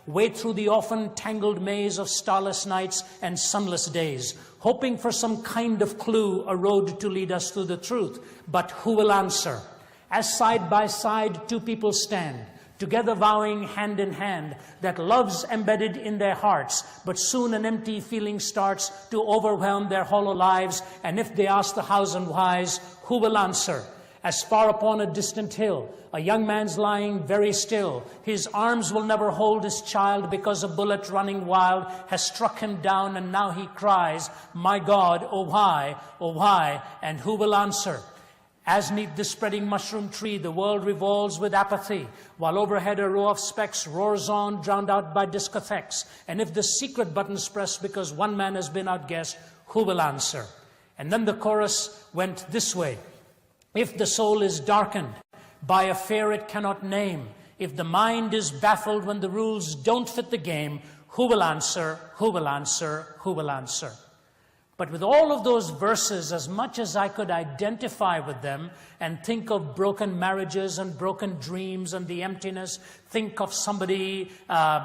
wade through the often tangled maze of starless nights and sunless days, hoping for some kind of clue, a road to lead us to the truth. But who will answer? As side by side two people stand, together vowing hand in hand that love's embedded in their hearts, but soon an empty feeling starts to overwhelm their hollow lives, and if they ask the hows and whys, who will answer? As far upon a distant hill, a young man's lying very still. His arms will never hold his child because a bullet running wild has struck him down, and now he cries, my God, oh why, and who will answer? As 'neath the spreading mushroom tree, the world revolves with apathy, while overhead a row of specks roars on, drowned out by discotheques. And if the secret button's pressed because one man has been outguessed, who will answer? And then the chorus went this way. If the soul is darkened by a fear it cannot name, if the mind is baffled when the rules don't fit the game, who will answer, who will answer, who will answer? But with all of those verses, as much as I could identify with them and think of broken marriages and broken dreams and the emptiness, think of somebody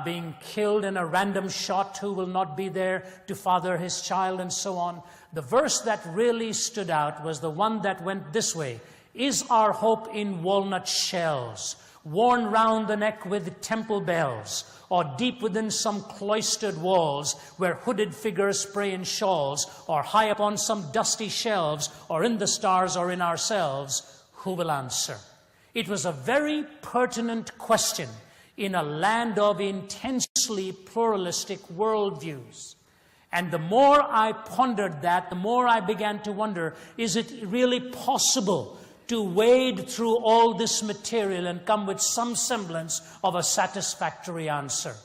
being killed in a random shot who will not be there to father his child and so on, the verse that really stood out was the one that went this way. Is our hope in walnut shells, worn round the neck with temple bells, or deep within some cloistered walls where hooded figures pray in shawls, or high upon some dusty shelves, or in the stars or in ourselves, who will answer? It was a very pertinent question in a land of intensely pluralistic worldviews. And the more I pondered that, the more I began to wonder, is it really possible to wade through all this material and come with some semblance of a satisfactory answer?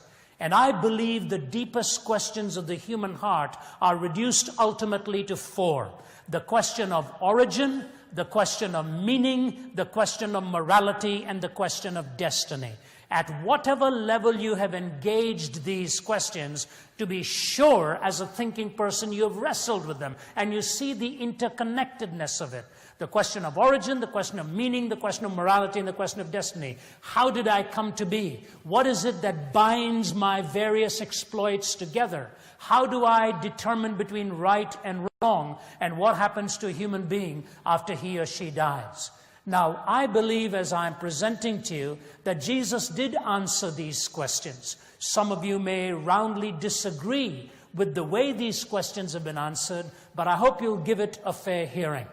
And I believe the deepest questions of the human heart are reduced ultimately to four. The question of origin, the question of meaning, the question of morality, and the question of destiny. At whatever level you have engaged these questions, to be sure, as a thinking person, you have wrestled with them, and you see the interconnectedness of it. The question of origin, the question of meaning, the question of morality, and the question of destiny. How did I come to be? What is it that binds my various exploits together? How do I determine between right and wrong? And what happens to a human being after he or she dies? Now, I believe, as I'm presenting to you, that Jesus did answer these questions. Some of you may roundly disagree with the way these questions have been answered, but I hope you'll give it a fair hearing.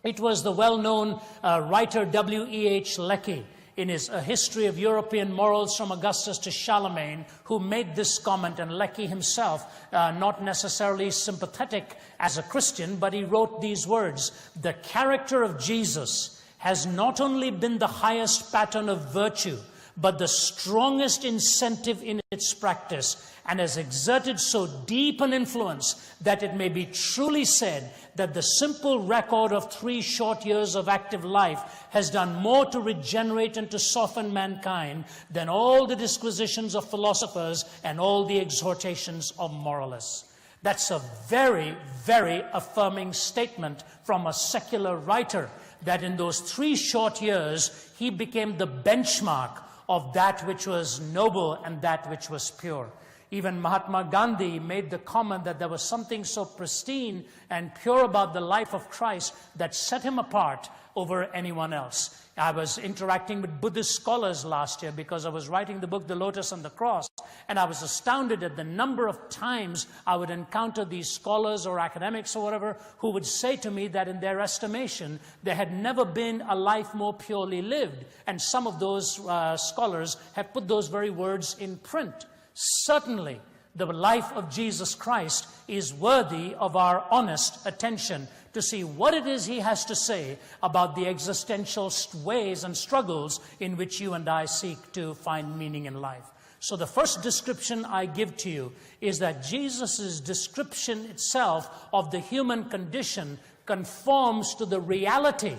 It was the well-known writer W.E.H. Lecky, in his A History of European Morals from Augustus to Charlemagne, who made this comment, and Lecky himself, not necessarily sympathetic as a Christian, but he wrote these words: "The character of Jesus has not only been the highest pattern of virtue, but the strongest incentive in its practice, and has exerted so deep an influence that it may be truly said that the simple record of 3 short years of active life has done more to regenerate and to soften mankind than all the disquisitions of philosophers and all the exhortations of moralists." That's a very, very affirming statement from a secular writer, that in those 3 short years, he became the benchmark of that which was noble and that which was pure. Even Mahatma Gandhi made the comment that there was something so pristine and pure about the life of Christ that set him apart over anyone else. I was interacting with Buddhist scholars last year because I was writing the book, The Lotus and the Cross, and I was astounded at the number of times I would encounter these scholars or academics or whatever who would say to me that in their estimation, there had never been a life more purely lived. And some of those scholars have put those very words in print. Certainly, the life of Jesus Christ is worthy of our honest attention to see what it is he has to say about the existential ways and struggles in which you and I seek to find meaning in life. So the first description I give to you is that Jesus' description itself of the human condition conforms to the reality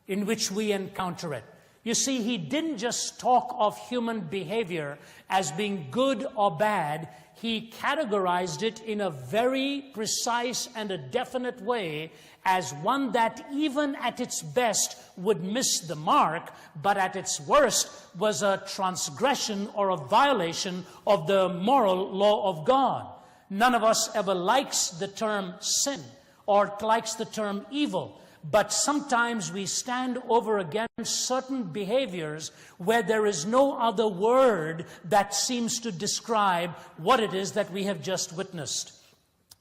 in which we encounter it. You see, he didn't just talk of human behavior as being good or bad. He categorized it in a very precise and a definite way as one that even at its best would miss the mark, but at its worst was a transgression or a violation of the moral law of God. None of us ever likes the term sin or likes the term evil. But sometimes we stand over against certain behaviors where there is no other word that seems to describe what it is that we have just witnessed.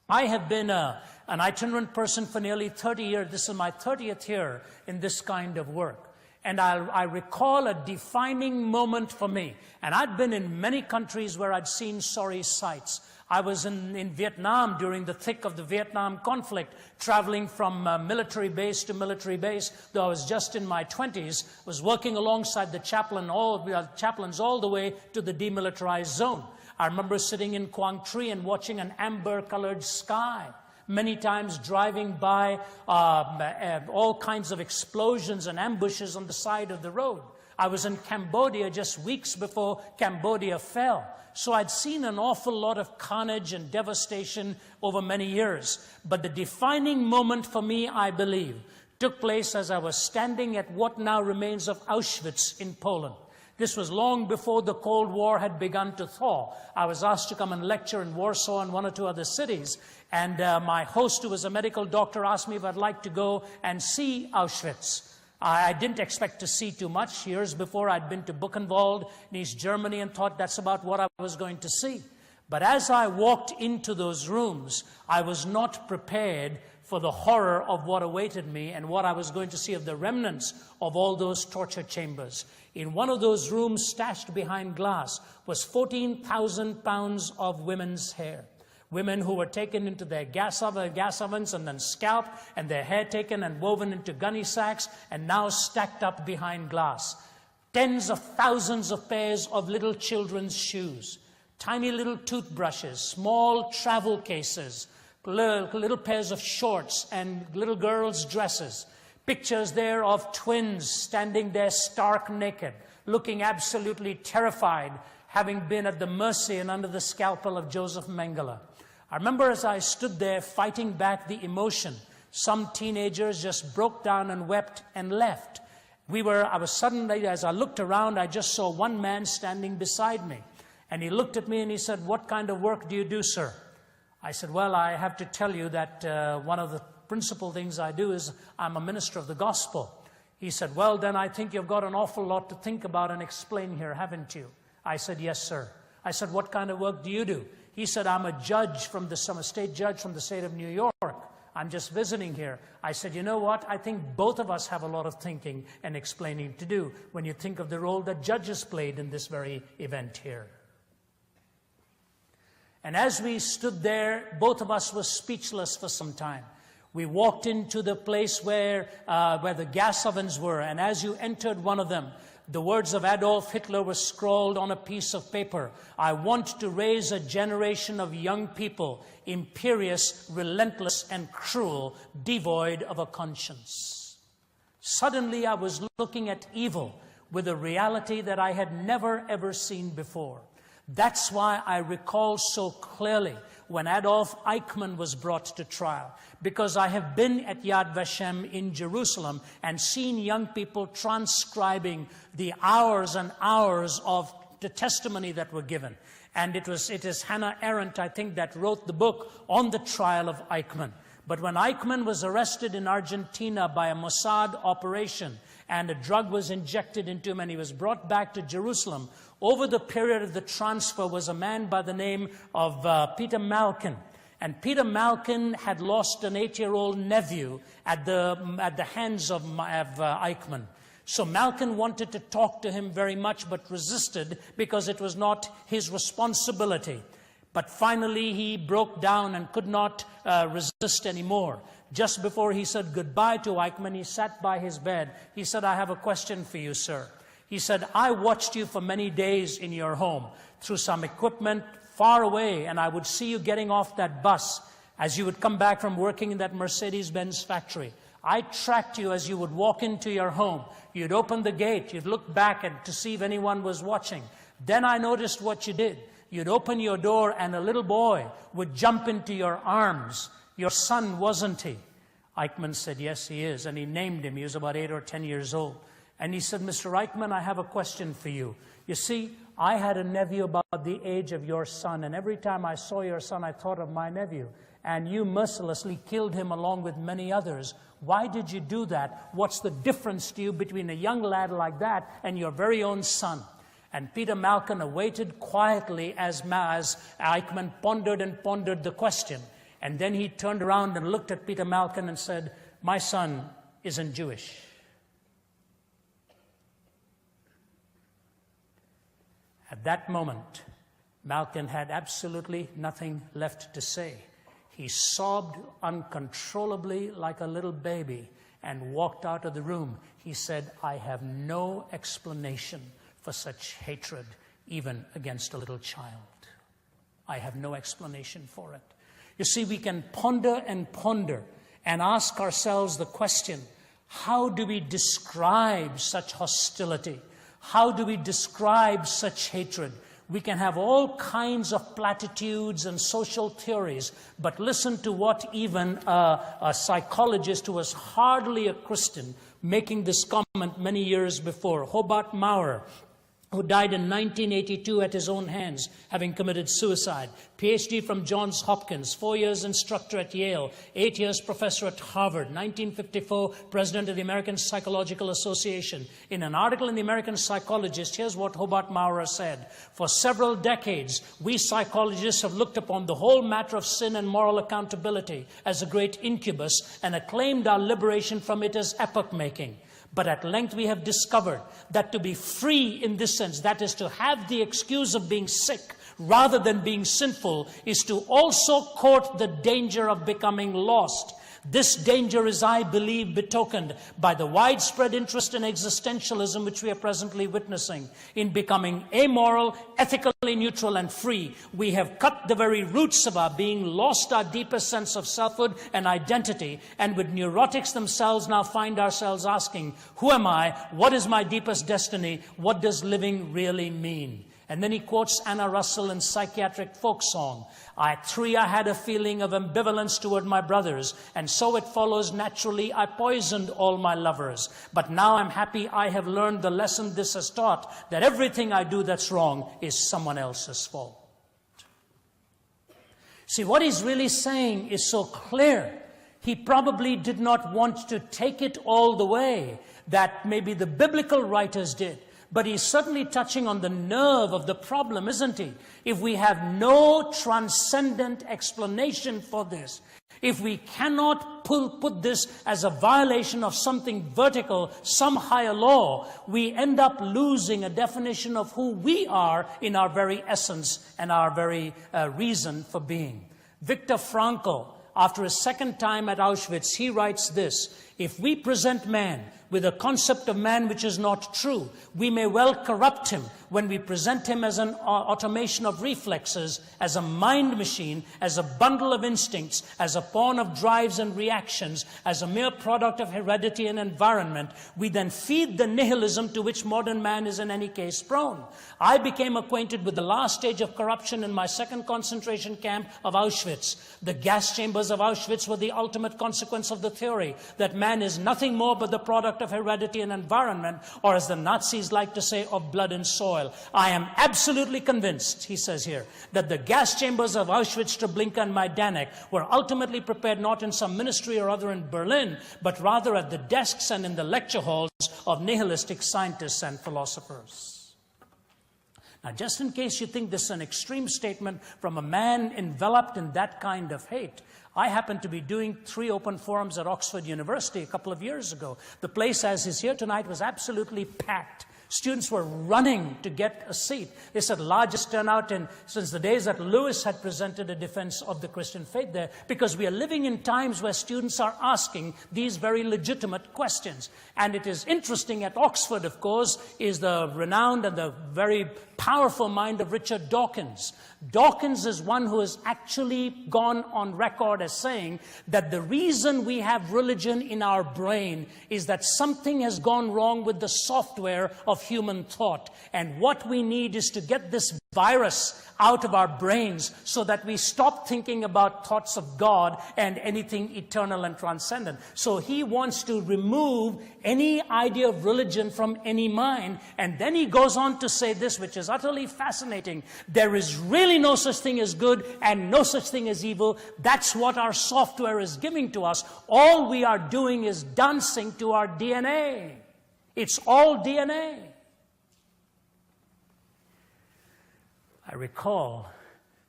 I have been an itinerant person for nearly 30 years. This is my 30th year in this kind of work. And I recall a defining moment for me. And I'd been in many countries where I'd seen sorry sights. I was in Vietnam during the thick of the Vietnam conflict, traveling from military base to military base. Though I was just in my 20s, was working alongside the chaplains all the way to the demilitarized zone. I remember sitting in Quang Tri and watching an amber-colored sky. Many times driving by all kinds of explosions and ambushes on the side of the road. I was in Cambodia just weeks before Cambodia fell. So I'd seen an awful lot of carnage and devastation over many years. But the defining moment for me, I believe, took place as I was standing at what now remains of Auschwitz in Poland. This was long before the Cold War had begun to thaw. I was asked to come and lecture in Warsaw and one or two other cities. And my host, who was a medical doctor, asked me if I'd like to go and see Auschwitz. I didn't expect to see too much. Years before, I'd been to Buchenwald in East Germany and thought that's about what I was going to see. But as I walked into those rooms, I was not prepared for the horror of what awaited me and what I was going to see of the remnants of all those torture chambers. In one of those rooms, stashed behind glass, was 14,000 pounds of women's hair. Women who were taken into their gas ovens and then scalped, and their hair taken and woven into gunny sacks and now stacked up behind glass. Tens of thousands of pairs of little children's shoes, tiny little toothbrushes, small travel cases, little pairs of shorts and little girls' dresses. Pictures there of twins standing there stark naked, looking absolutely terrified, having been at the mercy and under the scalpel of Joseph Mengele. I remember as I stood there fighting back the emotion, some teenagers just broke down and wept and left. I was suddenly, as I looked around, I just saw one man standing beside me. And he looked at me and he said, "What kind of work do you do, sir?" I said, "Well, I have to tell you that one of the principal things I do is I'm a minister of the gospel." He said, "Well, then I think you've got an awful lot to think about and explain here, haven't you?" I said, "Yes, sir." I said, "What kind of work do you do?" He said, "I'm a state judge from the state of New York. I'm just visiting here." I said, "You know what? I think both of us have a lot of thinking and explaining to do when you think of the role that judges played in this very event here." And as we stood there, both of us were speechless for some time. We walked into the place where the gas ovens were, and as you entered one of them, the words of Adolf Hitler were scrawled on a piece of paper. "I want to raise a generation of young people, imperious, relentless, and cruel, devoid of a conscience." Suddenly, I was looking at evil with a reality that I had never, ever seen before. That's why I recall so clearly when Adolf Eichmann was brought to trial, because I have been at Yad Vashem in Jerusalem and seen young people transcribing the hours and hours of the testimony that were given. And it is Hannah Arendt, I think, that wrote the book on the trial of Eichmann. But when Eichmann was arrested in Argentina by a Mossad operation and a drug was injected into him and he was brought back to Jerusalem, over the period of the transfer was a man by the name of Peter Malkin. And Peter Malkin had lost an 8-year-old nephew at the hands of Eichmann. So Malkin wanted to talk to him very much but resisted because it was not his responsibility. But finally he broke down and could not resist anymore. Just before he said goodbye to Eichmann, he sat by his bed. He said, "I have a question for you, sir." He said, "I watched you for many days in your home through some equipment far away, and I would see you getting off that bus as you would come back from working in that Mercedes-Benz factory. I tracked you as you would walk into your home. You'd open the gate. You'd look back to see if anyone was watching. Then I noticed what you did. You'd open your door and a little boy would jump into your arms. Your son, wasn't he? Eichmann said, yes, he is. And he named him. He was about 8 or 10 years old. And he said, Mr. Eichmann, I have a question for you. You see, I had a nephew about the age of your son, and every time I saw your son, I thought of my nephew. And you mercilessly killed him along with many others. Why did you do that? What's the difference to you between a young lad like that and your very own son? And Peter Malkin awaited quietly as Eichmann pondered and pondered the question. And then he turned around and looked at Peter Malkin and said, my son isn't Jewish. At that moment, Malkin had absolutely nothing left to say. He sobbed uncontrollably like a little baby and walked out of the room. He said, I have no explanation for such hatred, even against a little child. I have no explanation for it. You see, we can ponder and ask ourselves the question, how do we describe such hostility? How do we describe such hatred? We can have all kinds of platitudes and social theories, but listen to what even a psychologist who was hardly a Christian, making this comment many years before, Hobart Maurer, who died in 1982 at his own hands, having committed suicide. PhD from Johns Hopkins, 4 years instructor at Yale, 8 years professor at Harvard, 1954 president of the American Psychological Association. In an article in the American Psychologist, here's what Hobart Maurer said. For several decades, we psychologists have looked upon the whole matter of sin and moral accountability as a great incubus and acclaimed our liberation from it as epoch-making. But at length we have discovered that to be free in this sense, that is to have the excuse of being sick rather than being sinful, is to also court the danger of becoming lost. This danger is, I believe, betokened by the widespread interest in existentialism which we are presently witnessing. In becoming amoral, ethically neutral, and free, we have cut the very roots of our being, lost our deepest sense of selfhood and identity, and with neurotics themselves now find ourselves asking, who am I? What is my deepest destiny? What does living really mean? And then he quotes Anna Russell in Psychiatric Folk Song. I had a feeling of ambivalence toward my brothers, and so it follows naturally I poisoned all my lovers. But now I'm happy I have learned the lesson this has taught, that everything I do that's wrong is someone else's fault. See, what he's really saying is so clear. He probably did not want to take it all the way that maybe the biblical writers did. But he's certainly touching on the nerve of the problem, isn't he? If we have no transcendent explanation for this, if we cannot put this as a violation of something vertical, some higher law, we end up losing a definition of who we are in our very essence and our very reason for being. Viktor Frankl, after his second time at Auschwitz, he writes this: if we present man with a concept of man which is not true, we may well corrupt him when we present him as an automation of reflexes, as a mind machine, as a bundle of instincts, as a pawn of drives and reactions, as a mere product of heredity and environment. We then feed the nihilism to which modern man is in any case prone. I became acquainted with the last stage of corruption in my second concentration camp of Auschwitz. The gas chambers of Auschwitz were the ultimate consequence of the theory that man is nothing more but the product of heredity and environment, or as the Nazis like to say, of blood and soil. I am absolutely convinced, he says here, that the gas chambers of Auschwitz, Treblinka, and Majdanek were ultimately prepared not in some ministry or other in Berlin, but rather at the desks and in the lecture halls of nihilistic scientists and philosophers. Now, just in case you think this is an extreme statement from a man enveloped in that kind of hate, I happened to be doing 3 open forums at Oxford University a couple of years ago. The place, as is here tonight, was absolutely packed. Students were running to get a seat. They said largest turnout since the days that Lewis had presented a defense of the Christian faith there, because we are living in times where students are asking these very legitimate questions. And it is interesting, at Oxford, of course, is the renowned and the very powerful mind of Richard Dawkins. Dawkins is one who has actually gone on record as saying that the reason we have religion in our brain is that something has gone wrong with the software of human thought. And what we need is to get this virus out of our brains so that we stop thinking about thoughts of God and anything eternal and transcendent. So he wants to remove any idea of religion from any mind. And then he goes on to say this, which is utterly fascinating. There is really no such thing as good and no such thing as evil. That's what our software is giving to us. All we are doing is dancing to our DNA. It's all DNA. I recall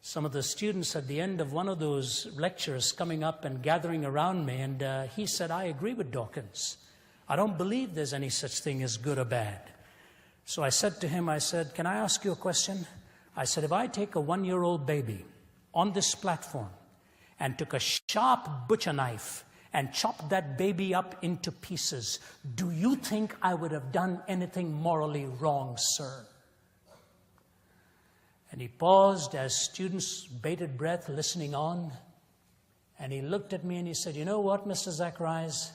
some of the students at the end of one of those lectures coming up and gathering around me, and he said, I agree with Dawkins. I don't believe there's any such thing as good or bad. So I said to him, I said, can I ask you a question? I said, if I take a 1-year-old baby on this platform and took a sharp butcher knife and chopped that baby up into pieces, do you think I would have done anything morally wrong, sir? And he paused as students bated breath listening on. And he looked at me and he said, you know what, Mr. Zacharias?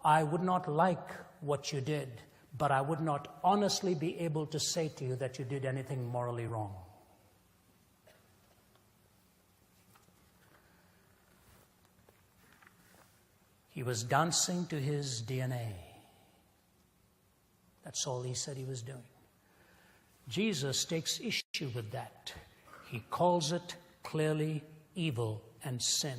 I would not like what you did, but I would not honestly be able to say to you that you did anything morally wrong. He was dancing to his DNA. That's all he said he was doing. Jesus takes issue with that. He calls it clearly evil and sin.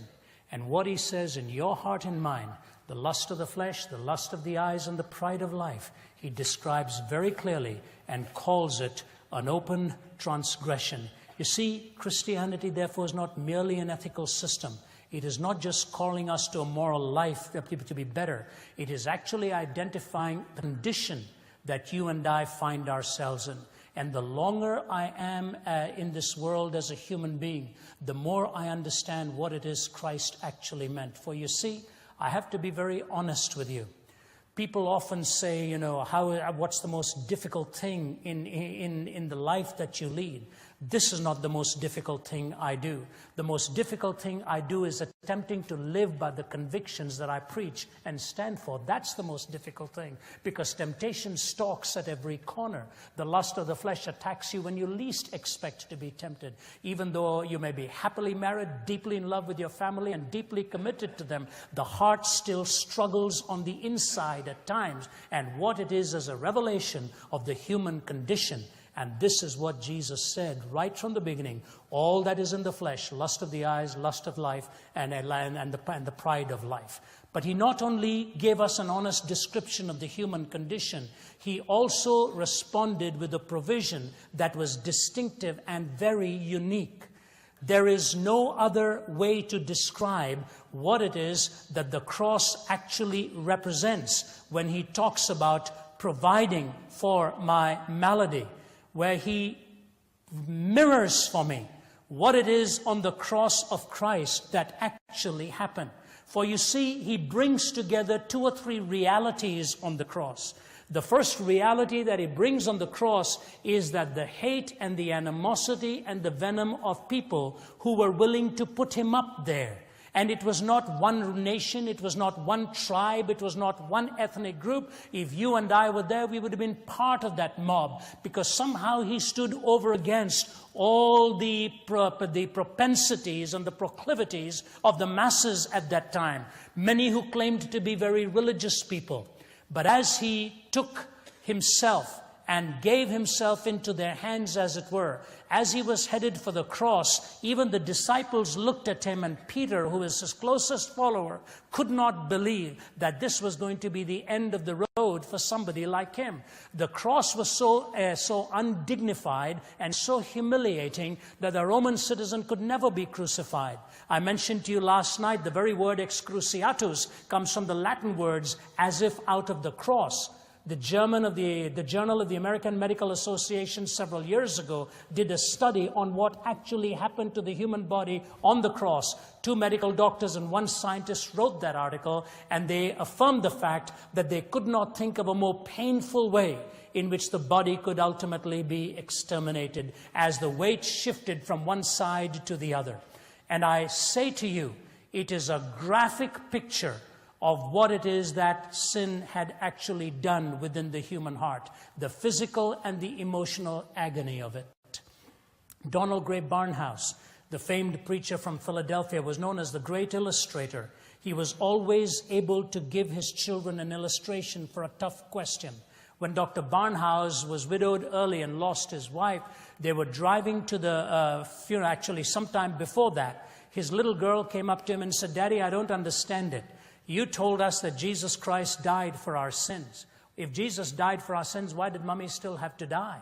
And what he says, in your heart and mine, the lust of the flesh, the lust of the eyes, and the pride of life, he describes very clearly and calls it an open transgression. You see, Christianity, therefore, is not merely an ethical system. It is not just calling us to a moral life to be better. It is actually identifying the condition that you and I find ourselves in. And the longer I am in this world as a human being, the more I understand what it is Christ actually meant. For you see, I have to be very honest with you. People often say, you know, what's the most difficult thing in the life that you lead? This is not the most difficult thing I do. The most difficult thing I do is attempting to live by the convictions that I preach and stand for. That's the most difficult thing, because temptation stalks at every corner. The lust of the flesh attacks you when you least expect to be tempted. Even though you may be happily married, deeply in love with your family, and deeply committed to them, the heart still struggles on the inside at times. And what it is a revelation of the human condition. And this is what Jesus said right from the beginning. All that is in the flesh, lust of the eyes, lust of life, and the pride of life. But he not only gave us an honest description of the human condition, he also responded with a provision that was distinctive and very unique. There is no other way to describe what it is that the cross actually represents when he talks about providing for my malady, where he mirrors for me what it is on the cross of Christ that actually happened. For you see, he brings together 2 or 3 realities on the cross. The first reality that he brings on the cross is that the hate and the animosity and the venom of people who were willing to put him up there. And it was not one nation, it was not one tribe, it was not one ethnic group. If you and I were there, we would have been part of that mob, because somehow he stood over against all the propensities and the proclivities of the masses at that time. Many who claimed to be very religious people. But as he took himself and gave himself into their hands, as it were, as he was headed for the cross, even the disciples looked at him, and Peter, who is his closest follower, could not believe that this was going to be the end of the road for somebody like him. The cross was so undignified and so humiliating that a Roman citizen could never be crucified. I mentioned to you last night, the very word excruciatus comes from the Latin words as if out of the cross. The Journal of the American Medical Association several years ago did a study on what actually happened to the human body on the cross. 2 medical doctors and 1 scientist wrote that article, and they affirmed the fact that they could not think of a more painful way in which the body could ultimately be exterminated as the weight shifted from one side to the other. And I say to you, it is a graphic picture of what it is that sin had actually done within the human heart, the physical and the emotional agony of it. Donald Gray Barnhouse, the famed preacher from Philadelphia, was known as the great illustrator. He was always able to give his children an illustration for a tough question. When Dr. Barnhouse was widowed early and lost his wife, they were driving to the funeral. Actually, sometime before that, his little girl came up to him and said, "Daddy, I don't understand it. You told us that Jesus Christ died for our sins. If Jesus died for our sins, why did Mommy still have to die?"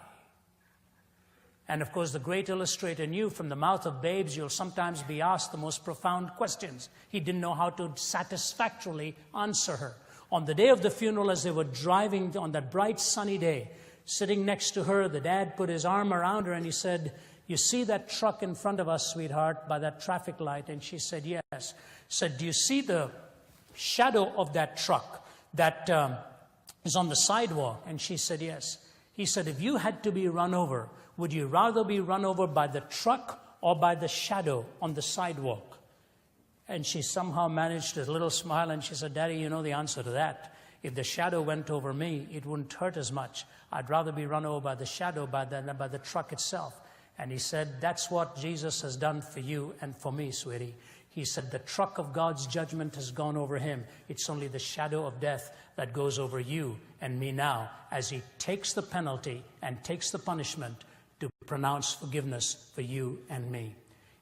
And of course, the great illustrator knew from the mouth of babes, you'll sometimes be asked the most profound questions. He didn't know how to satisfactorily answer her. On the day of the funeral, as they were driving on that bright sunny day, sitting next to her, the dad put his arm around her and he said, "You see that truck in front of us, sweetheart, by that traffic light?" And she said, "Yes." He said, "Do you see the shadow of that truck that is on the sidewalk?" And she said, "Yes." He said, "If you had to be run over, would you rather be run over by the truck or by the shadow on the sidewalk?" And she somehow managed a little smile and she said, "Daddy, you know the answer to that. If the shadow went over me, it wouldn't hurt as much. I'd rather be run over by the shadow than by the truck itself." And he said, "That's what Jesus has done for you and for me, sweetie." He said, "The truck of God's judgment has gone over him. It's only the shadow of death that goes over you and me now, as he takes the penalty and takes the punishment to pronounce forgiveness for you and me."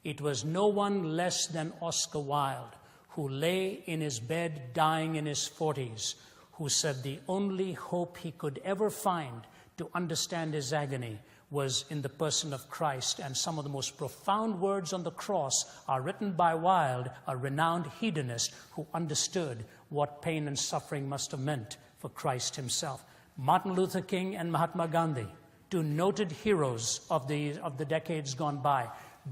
It was no one less than Oscar Wilde, who lay in his bed dying in his 40s, who said the only hope he could ever find to understand his agony was in the person of Christ. And some of the most profound words on the cross are written by Wilde, a renowned hedonist who understood what pain and suffering must have meant for Christ himself. Martin Luther King and Mahatma Gandhi, 2 noted heroes of the decades gone by,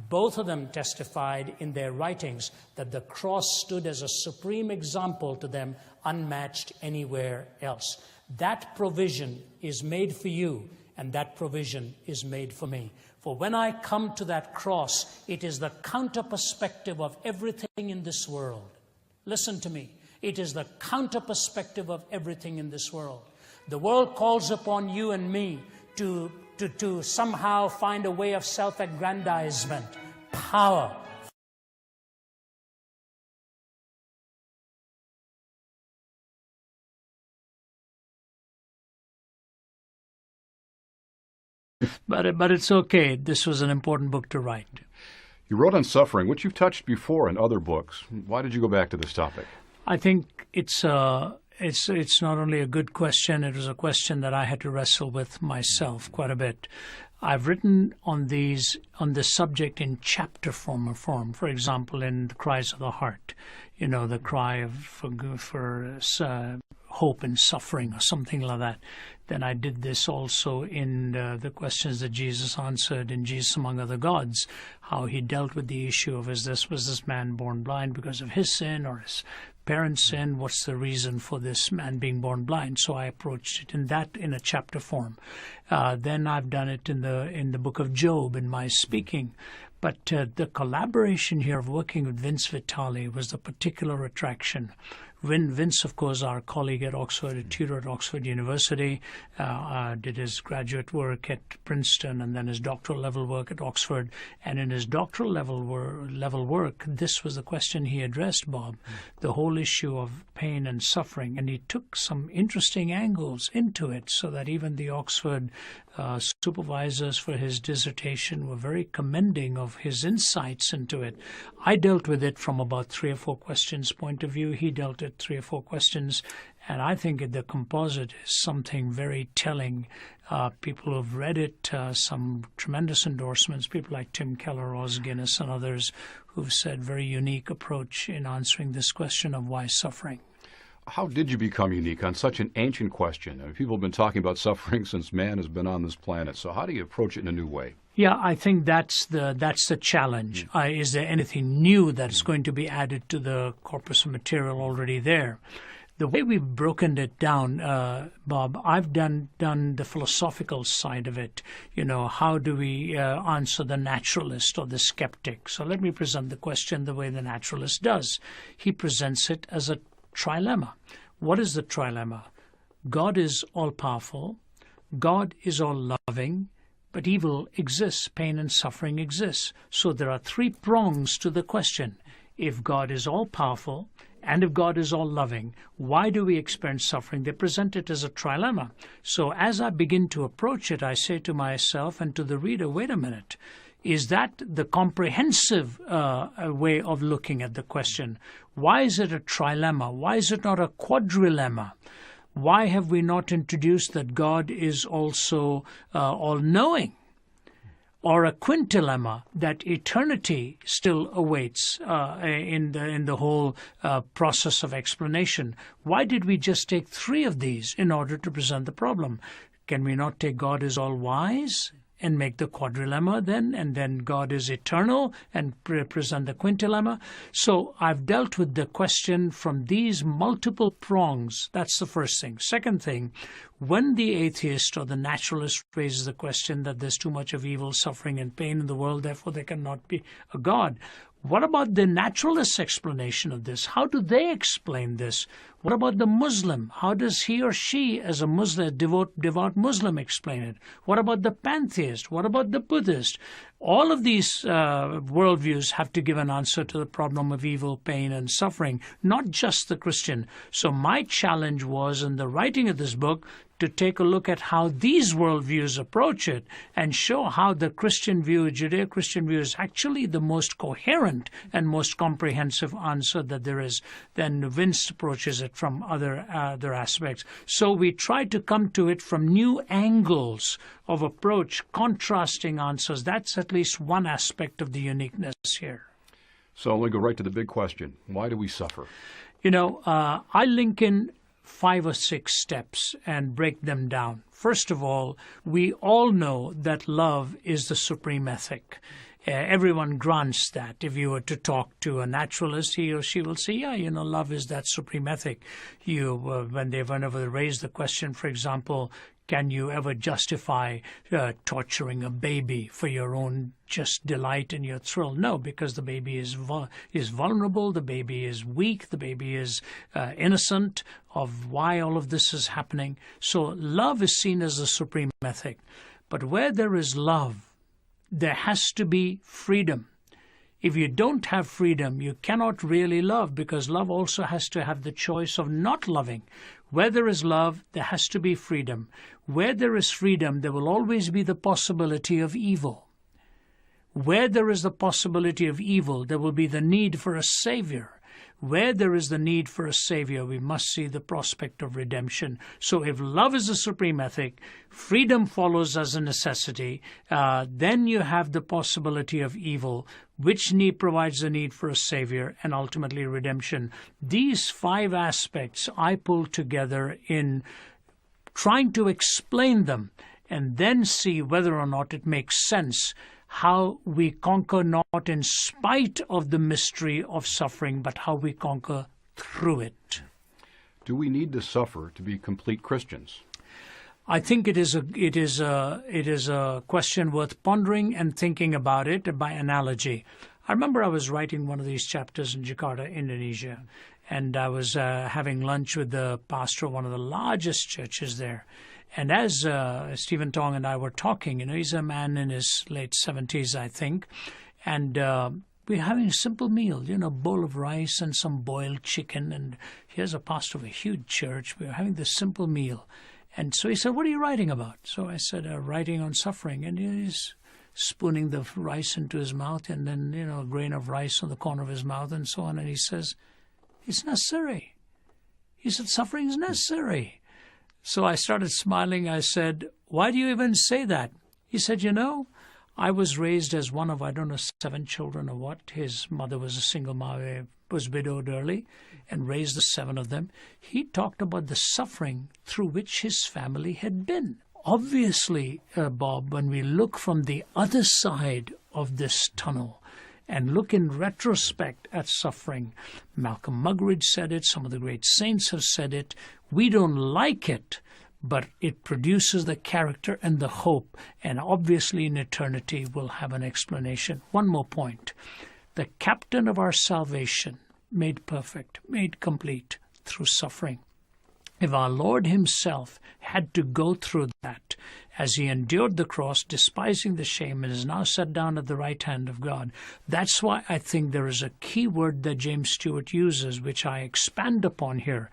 both of them testified in their writings that the cross stood as a supreme example to them, unmatched anywhere else. That provision is made for you, and that provision is made for me. For when I come to that cross, it is the counter perspective of everything in this world. Listen to me. It is the counter perspective of everything in this world. The world calls upon you and me to somehow find a way of self-aggrandizement, power. But it's okay. This was an important book to write. You wrote on suffering, which you've touched before in other books. Why did you go back to this topic? I think it's not only a good question, it was a question that I had to wrestle with myself quite a bit. I've written on this subject in chapter form. For example, in The Cries of the Heart, the cry for hope and suffering or something like that. Then I did this also in the questions that Jesus answered in Jesus Among Other Gods, how he dealt with the issue of was this man born blind because of his sin or his parents' sin? What's the reason for this man being born blind? So I approached it in a chapter form. Then I've done it in the book of Job in my speaking. But the collaboration here of working with Vince Vitale was the particular attraction. Vince, of course, our colleague at Oxford, a tutor at Oxford University, did his graduate work at Princeton and then his doctoral level work at Oxford. And in his doctoral level work, this was the question he addressed, Bob, the whole issue of pain and suffering. And he took some interesting angles into it so that even the Oxford supervisors for his dissertation were very commending of his insights into it. I dealt with it from about 3 or 4 questions point of view. He dealt with 3 or 4 questions. And I think the composite is something very telling. People who've read it, some tremendous endorsements, people like Tim Keller, Os Guinness, and others who've said very unique approach in answering this question of why suffering. How did you become unique on such an ancient question? I mean, people have been talking about suffering since man has been on this planet. So how do you approach it in a new way? Yeah, I think that's the challenge. Is there anything new that's going to be added to the corpus of material already there? The way we've broken it down, Bob, I've done the philosophical side of it. How do we answer the naturalist or the skeptic? So let me present the question the way the naturalist does. He presents it as a trilemma. What is the trilemma? God is all-powerful. God is all-loving. But evil exists. Pain and suffering exists. So there are three prongs to the question. If God is all-powerful, and if God is all-loving, why do we experience suffering? They present it as a trilemma. So as I begin to approach it, I say to myself and to the reader, wait a minute, is that the comprehensive way of looking at the question? Why is it a trilemma? Why is it not a quadrilemma? Why have we not introduced that God is also all-knowing? Or a quintilemma, that eternity still awaits in the whole process of explanation. Why did we just take three of these in order to present the problem? Can we not take God is all-wise and make the quadrilemma then, and then God is eternal and present the quintilemma? So I've dealt with the question from these multiple prongs. That's the first thing. Second thing, when the atheist or the naturalist raises the question that there's too much of evil, suffering, and pain in the world, therefore there cannot be a God, what about the naturalist's explanation of this? How do they explain this? What about the Muslim? How does he or she, as a Muslim, devout Muslim, explain it? What about the pantheist? What about the Buddhist? All of these worldviews have to give an answer to the problem of evil, pain, and suffering, not just the Christian. So my challenge was, in the writing of this book, to take a look at how these worldviews approach it and show how the Christian view, Judeo-Christian view, is actually the most coherent and most comprehensive answer that there is. Then Vince approaches it from other aspects. So we try to come to it from new angles of approach, contrasting answers. That's at least one aspect of the uniqueness here. So let me go right to the big question. Why do we suffer? I link in 5 or 6 steps and break them down. First of all, we all know that love is the supreme ethic. Everyone grants that. If you were to talk to a naturalist, he or she will say, yeah, love is that supreme ethic. Whenever they raise the question, for example, can you ever justify torturing a baby for your own just delight and your thrill? No, because the baby is vulnerable, the baby is weak, the baby is innocent of why all of this is happening. So love is seen as the supreme ethic. But where there is love, there has to be freedom. If you don't have freedom, you cannot really love, because love also has to have the choice of not loving. Where there is love, there has to be freedom. Where there is freedom, there will always be the possibility of evil. Where there is the possibility of evil, there will be the need for a Savior. Where there is the need for a Savior, we must see the prospect of redemption. So if love is the supreme ethic, freedom follows as a necessity, then you have the possibility of evil, which need provides the need for a Savior, and ultimately redemption. These 5 aspects I pull together in trying to explain them, and then see whether or not it makes sense how we conquer not in spite of the mystery of suffering, but how we conquer through it. Do we need to suffer to be complete Christians? I think it is a question worth pondering and thinking about it by analogy. I remember I was writing one of these chapters in Jakarta, Indonesia, and I was having lunch with the pastor of one of the largest churches there. And as Stephen Tong and I were talking, he's a man in his late 70s, I think, and we're having a simple meal, a bowl of rice and some boiled chicken, and here's a pastor of a huge church. We were having this simple meal. And so he said, what are you writing about? So I said, writing on suffering. And he's spooning the rice into his mouth, and then, a grain of rice on the corner of his mouth and so on. And he says, it's necessary. He said, suffering is necessary. So I started smiling. I said, why do you even say that? He said, I was raised as one of, 7 children or what. His mother was a single mother, was widowed early, and raised the 7 of them. He talked about the suffering through which his family had been. Obviously, Bob, when we look from the other side of this tunnel and look in retrospect at suffering, Malcolm Muggeridge said it, some of the great saints have said it, we don't like it, but it produces the character and the hope, and obviously in eternity we'll have an explanation. One more point. The captain of our salvation, made perfect, made complete through suffering. If our Lord himself had to go through that as he endured the cross, despising the shame, and is now set down at the right hand of God, that's why I think there is a key word that James Stewart uses, which I expand upon here.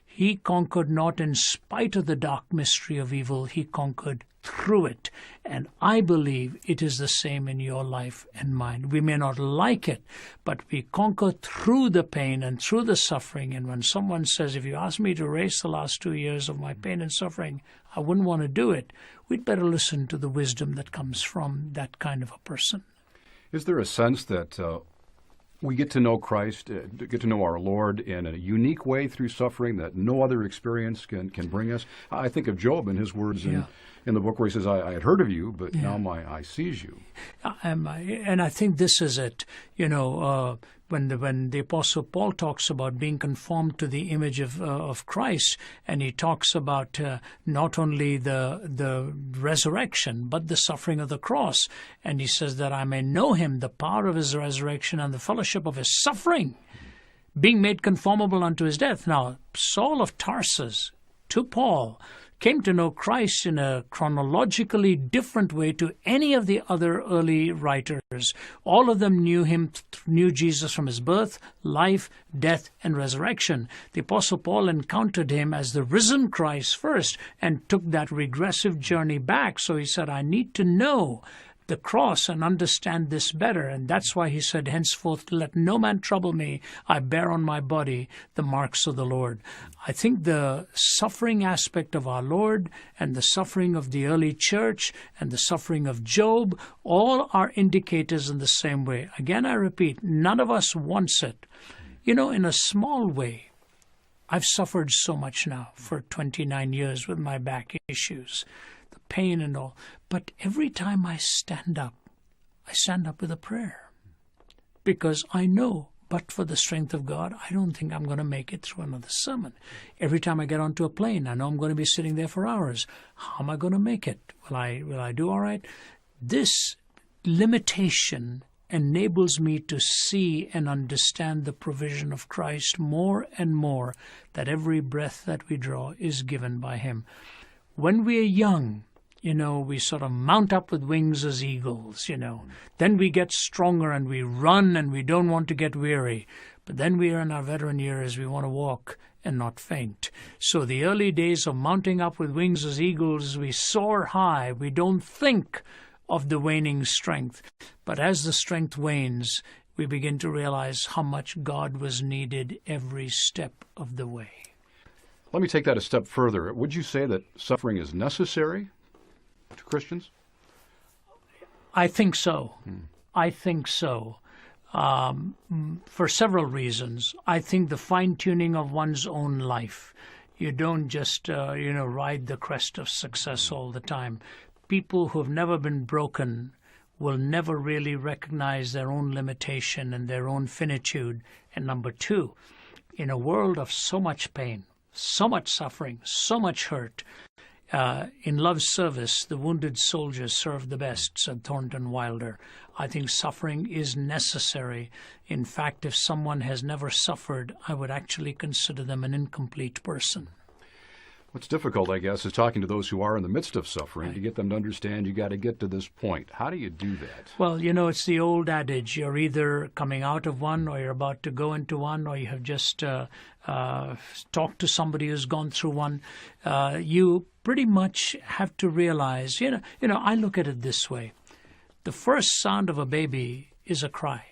He conquered not in spite of the dark mystery of evil, he conquered through it. And I believe it is the same in your life and mine. We may not like it, but we conquer through the pain and through the suffering. And when someone says, if you ask me to erase the last 2 years of my pain and suffering, I wouldn't want to do it, we'd better listen to the wisdom that comes from that kind of a person. Is there a sense that we get to know Christ, get to know our Lord in a unique way through suffering that no other experience can bring us? I think of Job and his words in the book where he says, I had heard of you, but now my eye sees you. And I think this is it. When the Apostle Paul talks about being conformed to the image of Christ, and he talks about not only the resurrection, but the suffering of the cross. And he says that I may know him, the power of his resurrection and the fellowship of his suffering, being made conformable unto his death. Now, Saul of Tarsus to Paul came to know Christ in a chronologically different way to any of the other early writers. All of them knew Jesus from his birth, life, death, and resurrection. The Apostle Paul encountered him as the risen Christ first and took that regressive journey back. So he said, I need to know the cross and understand this better. And that's why he said, henceforth let no man trouble me. I bear on my body the marks of the Lord. I think the suffering aspect of our Lord and the suffering of the early church and the suffering of Job, all are indicators in the same way. Again, I repeat, none of us wants it. In a small way, I've suffered so much now for 29 years with my back issues, the pain and all. But every time I stand up with a prayer, because I know, but for the strength of God, I don't think I'm going to make it through another sermon. Every time I get onto a plane, I know I'm going to be sitting there for hours. How am I going to make it? Will I do all right? This limitation enables me to see and understand the provision of Christ more and more, that every breath that we draw is given by him. When we are young, we sort of mount up with wings as eagles, Then we get stronger and we run and we don't want to get weary. But then we are in our veteran years, we want to walk and not faint. So the early days of mounting up with wings as eagles, we soar high. We don't think of the waning strength. But as the strength wanes, we begin to realize how much God was needed every step of the way. Let me take that a step further. Would you say that suffering is necessary to Christians? I think so. I think so. For several reasons. I think the fine-tuning of one's own life. You don't just, ride the crest of success all the time. People who have never been broken will never really recognize their own limitation and their own finitude. And number two, in a world of so much pain, so much suffering, so much hurt, in love's service, the wounded soldiers serve the best, said Thornton Wilder. I think suffering is necessary. In fact, if someone has never suffered, I would actually consider them an incomplete person. What's difficult, I guess, is talking to those who are in the midst of suffering, to get them to understand you got to get to this point. How do you do that? Well, it's the old adage. You're either coming out of one or you're about to go into one, or you have just talked to somebody who's gone through one. You pretty much have to realize, I look at it this way. The first sound of a baby is a cry.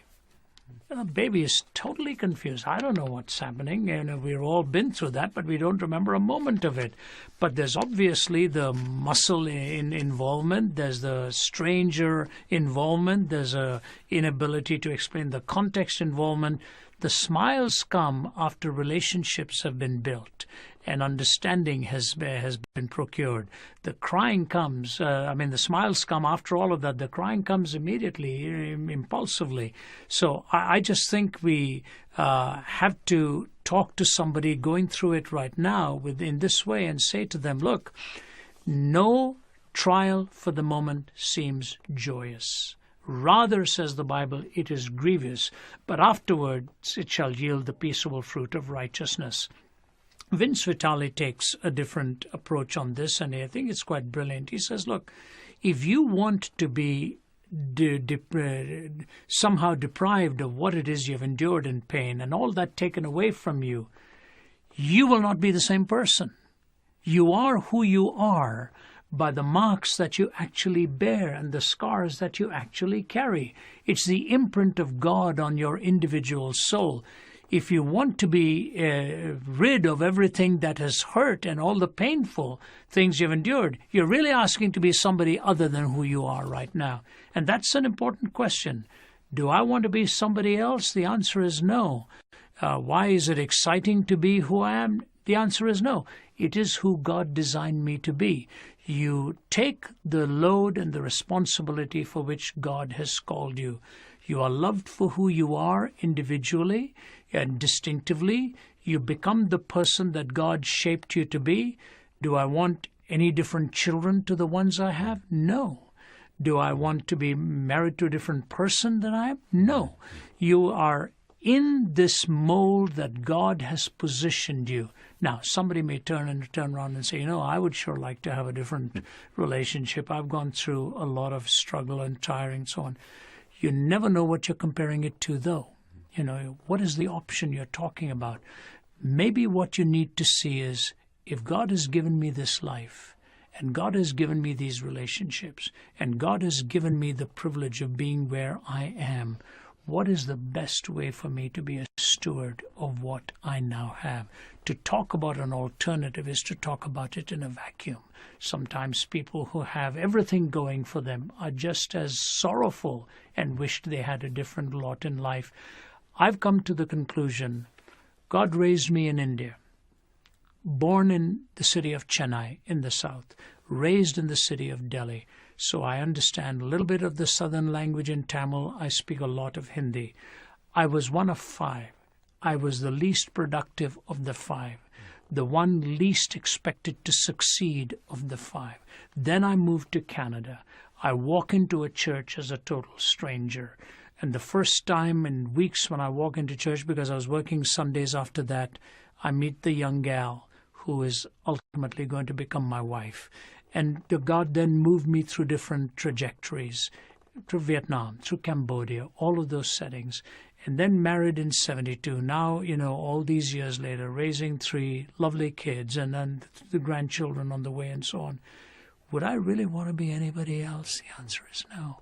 Baby is totally confused. I don't know what's happening. We've all been through that, but we don't remember a moment of it. But there's obviously the muscle involvement. There's the stranger involvement. There's a inability to explain the context involvement. The smiles come after relationships have been built and understanding has been procured. The crying comes, the smiles come after all of that. The crying comes immediately, impulsively. So I just think we have to talk to somebody going through it right now in this way and say to them, look, no trial for the moment seems joyous. Rather, says the Bible, it is grievous, but afterwards it shall yield the peaceable fruit of righteousness. Vince Vitale takes a different approach on this, and I think it's quite brilliant. He says, look, if you want to be somehow deprived of what it is you've endured in pain and all that taken away from you, you will not be the same person. You are who you are by the marks that you actually bear and the scars that you actually carry. It's the imprint of God on your individual soul. If you want to be rid of everything that has hurt and all the painful things you've endured, you're really asking to be somebody other than who you are right now. And that's an important question. Do I want to be somebody else? The answer is no. Why is it exciting to be who I am? The answer is no. It is who God designed me to be. You take the load and the responsibility for which God has called you. You are loved for who you are individually and distinctively. You become the person that God shaped you to be. Do I want any different children to the ones I have? No. Do I want to be married to a different person than I am? No. You are in this mold that God has positioned you. Now, somebody may turn around and say, I would sure like to have a different relationship. I've gone through a lot of struggle and tiring and so on. You never know what you're comparing it to, though. What is the option you're talking about? Maybe what you need to see is, if God has given me this life, and God has given me these relationships, and God has given me the privilege of being where I am, what is the best way for me to be a steward of what I now have? To talk about an alternative is to talk about it in a vacuum. Sometimes people who have everything going for them are just as sorrowful and wished they had a different lot in life. I've come to the conclusion, God raised me in India, born in the city of Chennai in the south, raised in the city of Delhi. So I understand a little bit of the southern language in Tamil. I speak a lot of Hindi. I was one of 5. I was the least productive of the 5, the one least expected to succeed of the 5. Then I moved to Canada. I walk into a church as a total stranger. And the first time in weeks when I walk into church, because I was working Sundays after that, I meet the young gal who is ultimately going to become my wife. And God then moved me through different trajectories, through Vietnam, through Cambodia, all of those settings, and then married in 72. Now, all these years later, raising 3 lovely kids and then the grandchildren on the way and so on. Would I really want to be anybody else? The answer is no.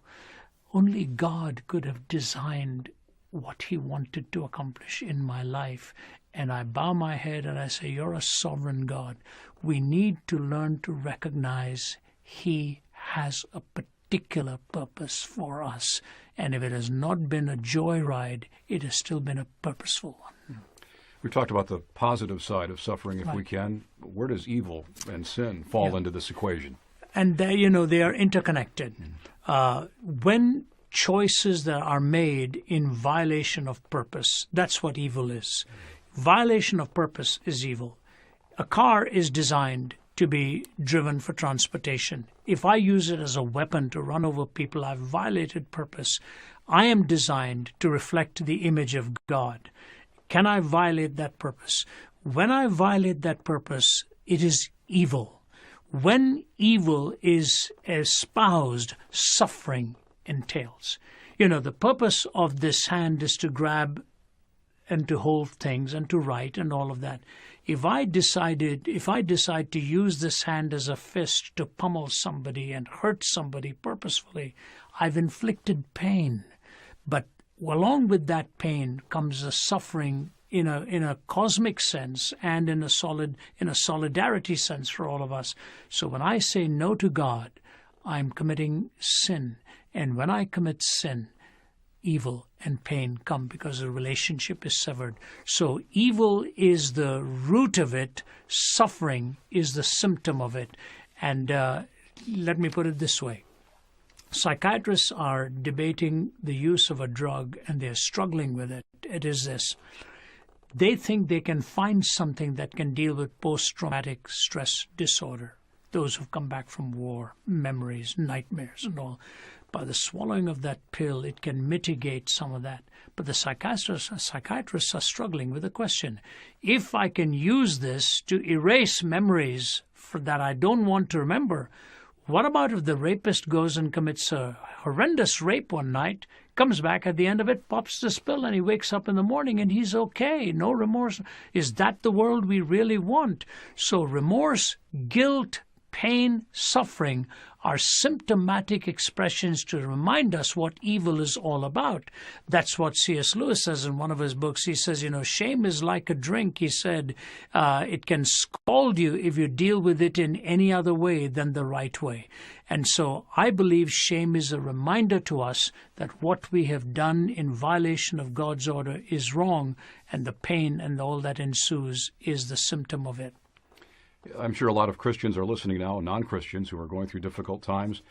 Only God could have designed what he wanted to accomplish in my life. And I bow my head and I say, you're a sovereign God. We need to learn to recognize he has a particular purpose for us. And if it has not been a joyride, it has still been a purposeful one. We've talked about the positive side of suffering, if we can. Where does evil and sin fall into this equation? And they are interconnected. When choices that are made in violation of purpose, that's what evil is. Violation of purpose is evil. A car is designed to be driven for transportation. If I use it as a weapon to run over people, I've violated purpose. I am designed to reflect the image of God. Can I violate that purpose? When I violate that purpose, it is evil. When evil is espoused, suffering entails. The purpose of this hand is to grab and to hold things and to write and all of that. If I decide to use this hand as a fist to pummel somebody and hurt somebody purposefully, I've inflicted pain. But along with that pain comes a suffering in a cosmic sense and in a solidarity sense for all of us. So when I say no to God, I'm committing sin. And when I commit sin, evil and pain come because the relationship is severed. So evil is the root of it. Suffering is the symptom of it. And let me put it this way. Psychiatrists are debating the use of a drug, and they're struggling with it. It is this. They think they can find something that can deal with post-traumatic stress disorder, those who've come back from war, memories, nightmares and all. By the swallowing of that pill, it can mitigate some of that. But the psychiatrists are struggling with the question. If I can use this to erase memories that I don't want to remember, what about if the rapist goes and commits a horrendous rape one night, comes back at the end of it, pops this pill, and he wakes up in the morning and he's okay, no remorse? Is that the world we really want? So remorse, guilt, pain, suffering are symptomatic expressions to remind us what evil is all about. That's what C.S. Lewis says in one of his books. He says, shame is like a drink. He said, it can scald you if you deal with it in any other way than the right way. And so I believe shame is a reminder to us that what we have done in violation of God's order is wrong, and the pain and all that ensues is the symptom of it. I'm sure a lot of Christians are listening now, non-Christians who are going through difficult times.